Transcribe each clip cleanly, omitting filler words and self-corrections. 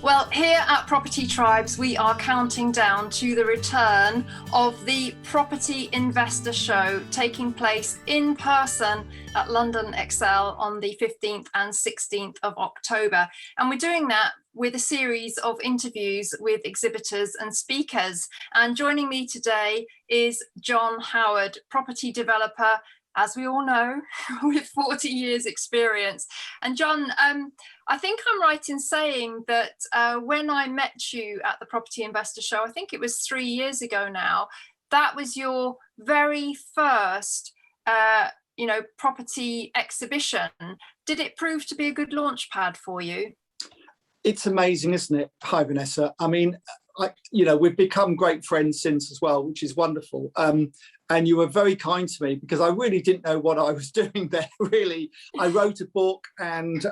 Well, here at Property Tribes, we are counting down to the return of the Property Investor Show, taking place in person at London ExCel on the 15th and 16th of October. And we're doing that with a series of interviews with exhibitors and speakers. And joining me today is John Howard, property developer, as we all know, with 40 years experience. And John, I think I'm right in saying that when I met you at the Property Investor Show, I think it was 3 years ago now, that was your very first, property exhibition. Did it prove to be a good launch pad for you? It's amazing, isn't it? Hi, Vanessa. I mean, we've become great friends since as well, which is wonderful. And you were very kind to me because I really didn't know what I was doing there, really. I wrote a book and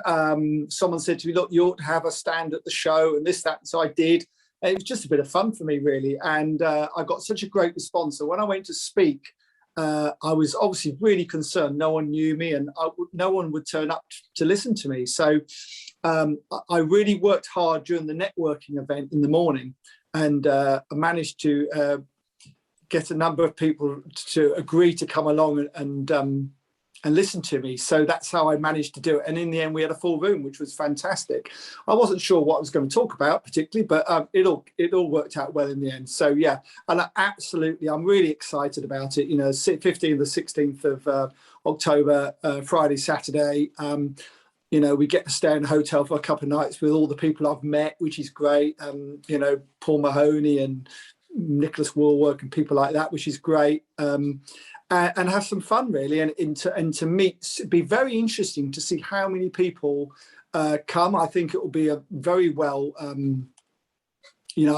someone said to me, look, you ought to have a stand at the show and this, that. So I did. And it was just a bit of fun for me, really. And I got such a great response. So when I went to speak, I was obviously really concerned. No one knew me and no one would turn up to listen to me. So I really worked hard during the networking event in the morning and I managed to get a number of people to agree to come along and listen to me. So that's how I managed to do it. And in the end, we had a full room, which was fantastic. I wasn't sure what I was going to talk about particularly, but it all worked out well in the end. So yeah, and I'm really excited about it. 15th to 16th of October, Friday, Saturday. We get to stay in a hotel for a couple of nights with all the people I've met, which is great. Paul Mahoney and Nicholas Warwick and people like that, which is great, and have some fun really, and to meet. It'd be very interesting to see how many people come. I think it will be a very well. I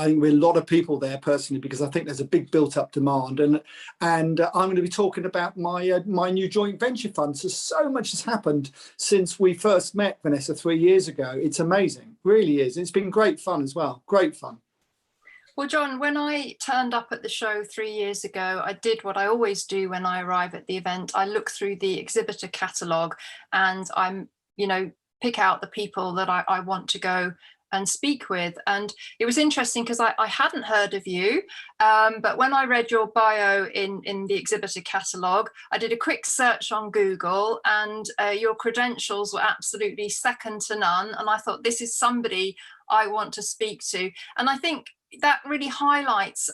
think we're a lot of people there personally because I think there's a big built-up demand, and I'm going to be talking about my new joint venture fund. So much has happened since we first met, Vanessa, 3 years ago. It's amazing, really is. It's been great fun as well. Great fun. Well, John, when I turned up at the show 3 years ago, I did what I always do when I arrive at the event. I look through the exhibitor catalogue and pick out the people that I want to go and speak with. And it was interesting because I hadn't heard of you, but when I read your bio in the exhibitor catalogue, I did a quick search on Google and your credentials were absolutely second to none. And I thought, this is somebody I want to speak to. And I think that really highlights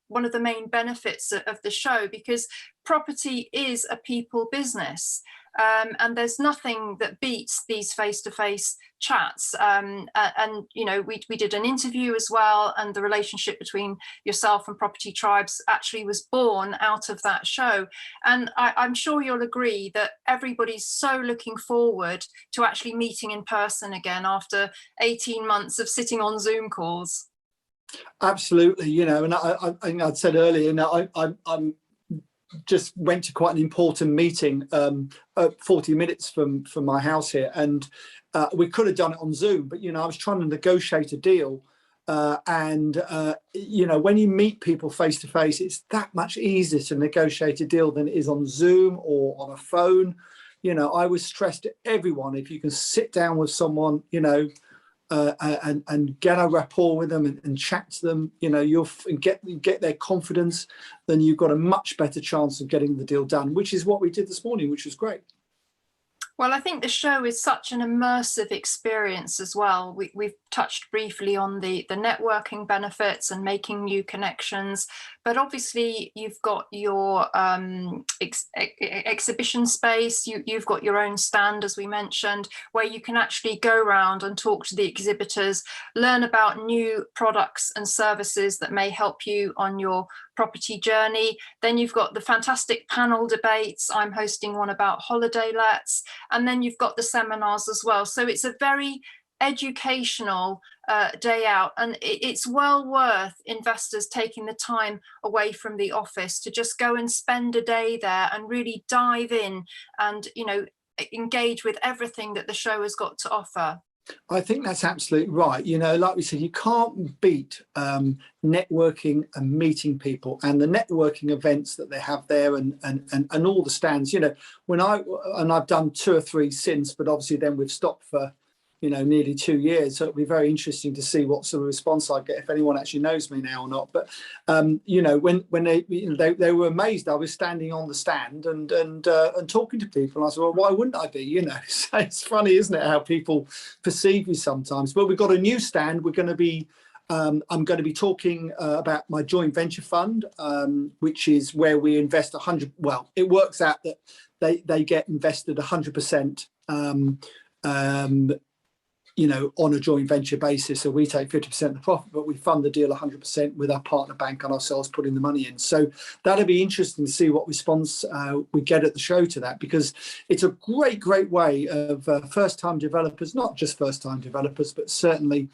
one of the main benefits of the show, because property is a people business, and there's nothing that beats these face-to-face chats. We did an interview as well, and the relationship between yourself and Property Tribes actually was born out of that show. And I'm sure you'll agree that everybody's so looking forward to actually meeting in person again after 18 months of sitting on Zoom calls. Absolutely, and I'd said earlier, I'm just went to quite an important meeting 40 minutes from my house here, and we could have done it on Zoom, but I was trying to negotiate a deal, and when you meet people face to face, it's that much easier to negotiate a deal than it is on Zoom or on a phone. I would stress to everyone, if you can sit down with someone, and get a rapport with them and chat to them, you'll get their confidence, then you've got a much better chance of getting the deal done, which is what we did this morning, which was great. Well, I think the show is such an immersive experience as well. We've touched briefly on the networking benefits and making new connections, but obviously you've got your exhibition space, you've got your own stand, as we mentioned, where you can actually go around and talk to the exhibitors, learn about new products and services that may help you on your property journey. Then you've got the fantastic panel debates. I'm hosting one about holiday lets, and then you've got the seminars as well. So it's a very educational day out, and it's well worth investors taking the time away from the office to just go and spend a day there and really dive in and engage with everything that the show has got to offer. I think that's absolutely right. Like we said, you can't beat networking and meeting people, and the networking events that they have there, and all the stands. I've done 2 or 3 since, but obviously then we've stopped for nearly 2 years. So it'll be very interesting to see what sort of response I get, if anyone actually knows me now or not. But when they were amazed, I was standing on the stand and talking to people. And I said, well, why wouldn't I be? So it's funny, isn't it, how people perceive you sometimes. But we've got a new stand. We're going to be I'm going to be talking about my joint venture fund, which is where we invest 100. Well, it works out that they get invested 100%. On a joint venture basis. So we take 50% of the profit, but we fund the deal 100% with our partner bank and ourselves putting the money in. So that'll be interesting to see what response we get at the show to that, because it's a great way of first-time developers, not just first-time developers, but certainly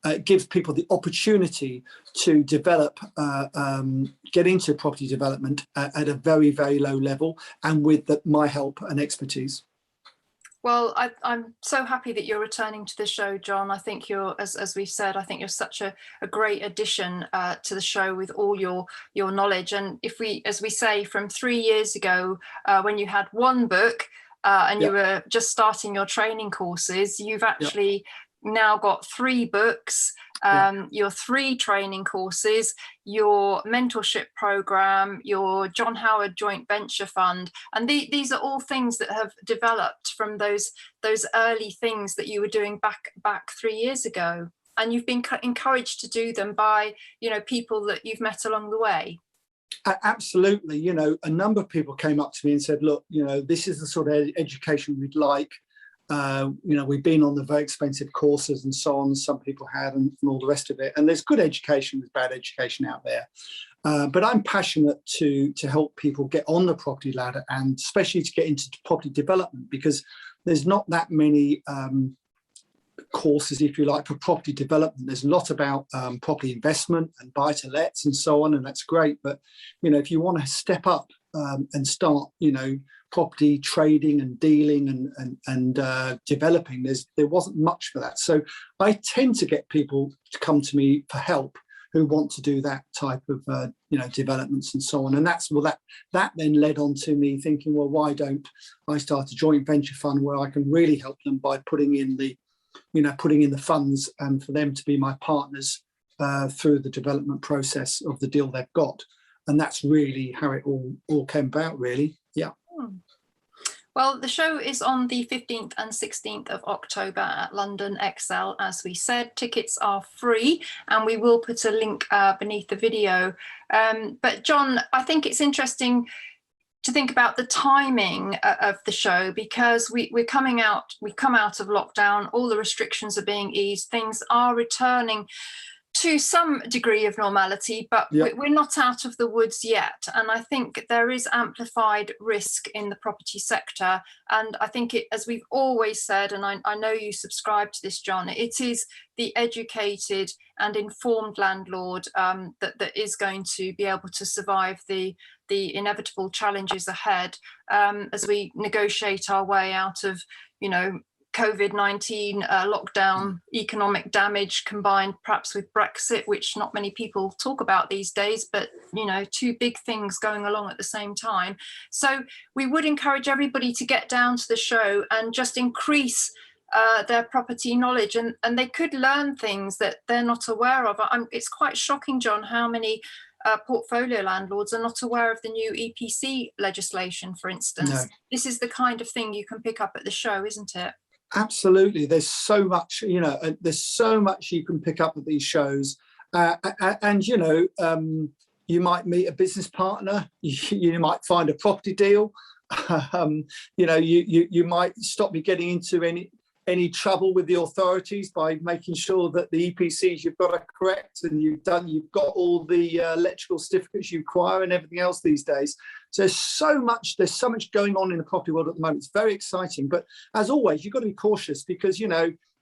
it gives people the opportunity to develop, get into property development at a very low level, and with my help and expertise. Well, I'm so happy that you're returning to the show, John. I think you're, as we've said, I think you're such a great addition to the show with all your knowledge. And if we, as we say, from 3 years ago, when you had one book and you were just starting your training courses, you've actually now got 3 books, your 3 training courses, your mentorship program, your John Howard joint venture fund, and these are all things that have developed from those early things that you were doing back 3 years ago, and you've been encouraged to do them by people that you've met along the way. Absolutely. A number of people came up to me and said, look, this is the sort of education we'd like. We've been on the very expensive courses and so on, some people had, and all the rest of it. And there's good education, there's bad education out there. But I'm passionate to help people get on the property ladder, and especially to get into property development, because there's not that many courses, if you like, for property development. There's a lot about property investment and buy-to-lets and so on, and that's great. But, if you want to step up and start, property trading and dealing and developing, there wasn't much for that. So I tend to get people to come to me for help who want to do that type of developments and so on. And that then led on to me thinking, well, why don't I start a joint venture fund where I can really help them by putting in the funds, and for them to be my partners through the development process of the deal they've got. And that's really how it all came about, really. Yeah. Well, the show is on the 15th and 16th of October at London ExCel, as we said. Tickets are free, and we will put a link beneath the video. But John, I think it's interesting to think about the timing of the show, because we've come out of lockdown, all the restrictions are being eased, things are returning to some degree of normality, but we're not out of the woods yet. And I think there is amplified risk in the property sector. And I think as we've always said, and I know you subscribe to this, John, it is the educated and informed landlord that is going to be able to survive the inevitable challenges ahead as we negotiate our way out of, COVID-19 lockdown, economic damage, combined perhaps with Brexit, which not many people talk about these days, but 2 big things going along at the same time. So we would encourage everybody to get down to the show and just increase their property knowledge, and they could learn things that they're not aware of. It's quite shocking, John, how many portfolio landlords are not aware of the new EPC legislation, for instance. No. This is the kind of thing you can pick up at the show, isn't it? Absolutely. There's so much, there's so much you can pick up at these shows. And you might meet a business partner, you might find a property deal, you might stop me getting into any trouble with the authorities by making sure that the EPCs you've got are correct, and you've got all the electrical certificates you require and everything else these days. So there's so much going on in the property world at the moment. It's very exciting, but as always, you've got to be cautious, because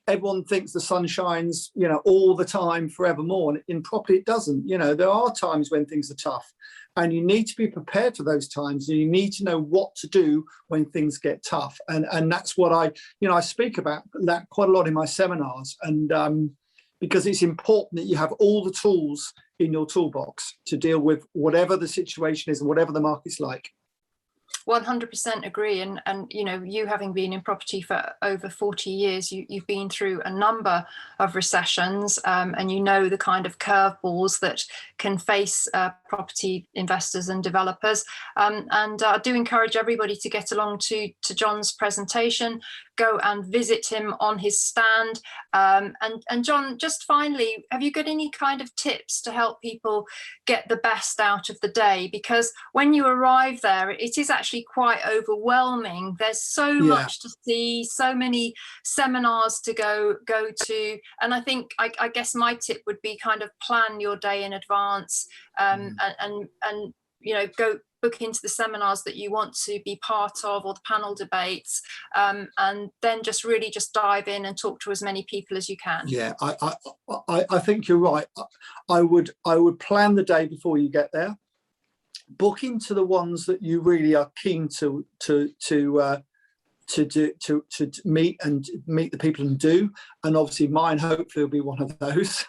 everyone thinks the sun shines all the time forevermore, and in property it doesn't. There are times when things are tough, and you need to be prepared for those times, and you need to know what to do when things get tough. And that's what I speak about that quite a lot in my seminars, and because it's important that you have all the tools in your toolbox to deal with whatever the situation is and whatever the market's like. 100% agree. And you know, you having been in property for over 40 years, you've been through a number of recessions, and you know the kind of curveballs that can face property investors and developers. And I do encourage everybody to get along to John's presentation, go and visit him on his stand. And John, just finally, have you got any kind of tips to help people get the best out of the day? Because when you arrive there, it is actually quite overwhelming. There's so much to see, so many seminars to go to. And I think, I guess my tip would be kind of plan your day in advance, and you know, go book into the seminars that you want to be part of, or the panel debates, and then just really just dive in and talk to as many people as you can. Yeah, I think you're right. I would plan the day before you get there. Book into the ones that you really are keen to meet the people and do, and obviously mine hopefully will be one of those.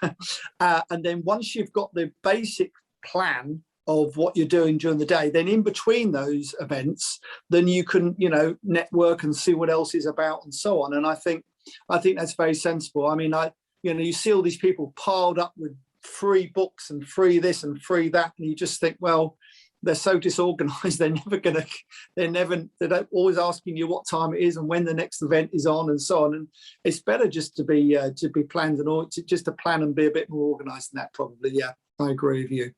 And then once you've got the basic plan of what you're doing during the day, then in between those events, then you can, you know, network and see what else is about and so on. And I think that's very sensible. I mean, you see all these people piled up with free books and free this and free that, and you just think, well, they're so disorganized, they're they're always asking you what time it is and when the next event is on and so on. And it's better just to be planned, and just to plan and be a bit more organized than that, probably. Yeah, I agree with you.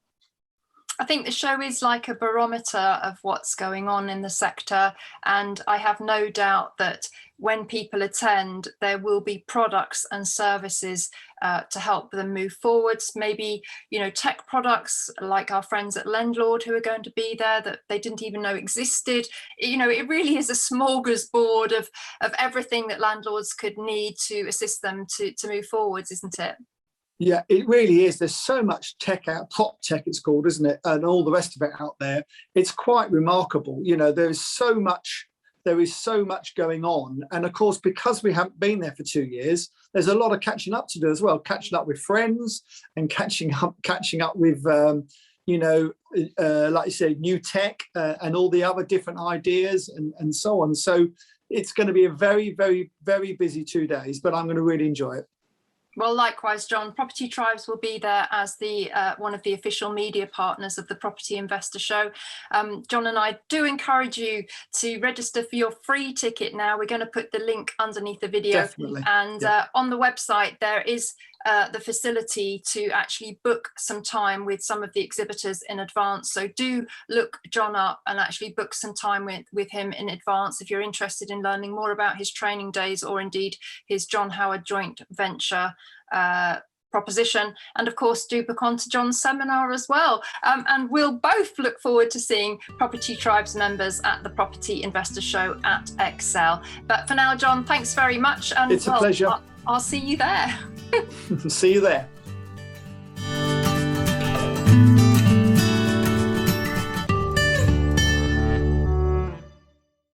I think the show is like a barometer of what's going on in the sector, and I have no doubt that when people attend, there will be products and services to help them move forwards. Maybe, you know, tech products like our friends at Lendlord who are going to be there that they didn't even know existed. You know, it really is a smorgasbord of everything that landlords could need to assist them to move forwards, isn't it? Yeah, it really is. There's so much tech out, prop tech it's called, isn't it? And all the rest of it out there. It's quite remarkable. You know, there is so much going on. And of course, because we haven't been there for 2 years, there's a lot of catching up to do as well, catching up with friends and catching up with, like you said, new tech and all the other different ideas and so on. So it's going to be a very, very, very busy 2 days, but I'm going to really enjoy it. Well, likewise, John. Property Tribes will be there as the one of the official media partners of the Property Investor Show. John and I do encourage you to register for your free ticket now. We're going to put the link underneath the video. Definitely. And on the website, there is the facility to actually book some time with some of the exhibitors in advance. So do look John up and actually book some time with him in advance if you're interested in learning more about his training days, or indeed his John Howard joint venture proposition. And of course, do book on to John's seminar as well. And we'll both look forward to seeing Property Tribes members at the Property Investor Show at ExCel. But for now, John, thanks very much. And it's a pleasure. I'll see you there. See you there.